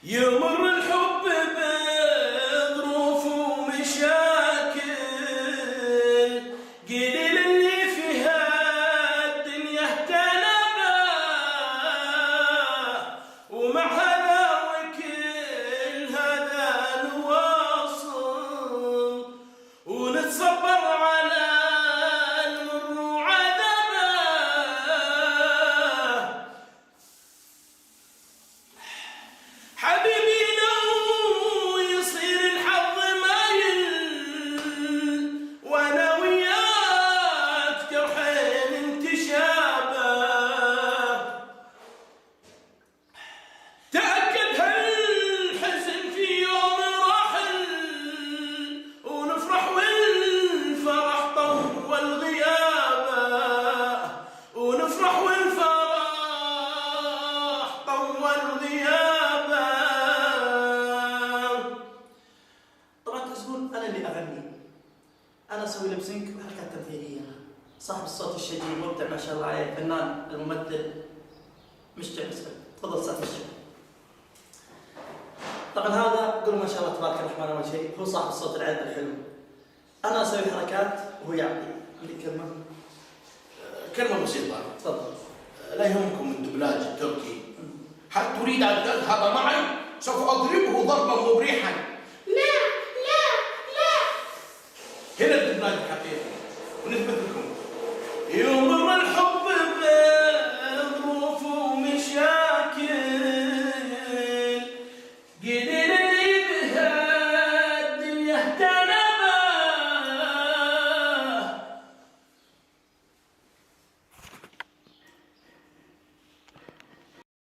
يمر الحب بظروف ومشاكل، قليل اللي فيها الدنيا اهتنى ومع هذا وكل هذا نواصل ونتصبر على المر وعذابه. حبيبي لو يصير الحظ مايل وانا وياك جرحين انتشابه، تأكد هالحزن في يوم راحل ونفرح والفرح طول غيابه، ونفرح والفرح طول غيابه. طبعا تقول انا اللي اغني، انا اسوي لبسينك وحركات تمثيليه، صاحب الصوت الشديد مبدع ما شاء الله عليه، الفنان الممثل مشجع مسعود. تفضل استاذ مشجع. طبعا هذا قول ما شاء الله تبارك الرحمن، اول شيء هو صاحب الصوت العذب الحلو، انا اسوي حركات وهو يعطي. عندك كلمه؟ كلمة بسيطة، تفضل. لا يهمكم الدبلاج التركي، هل تريد أن تذهب معي؟ سوف أضربه ضربا مبرحا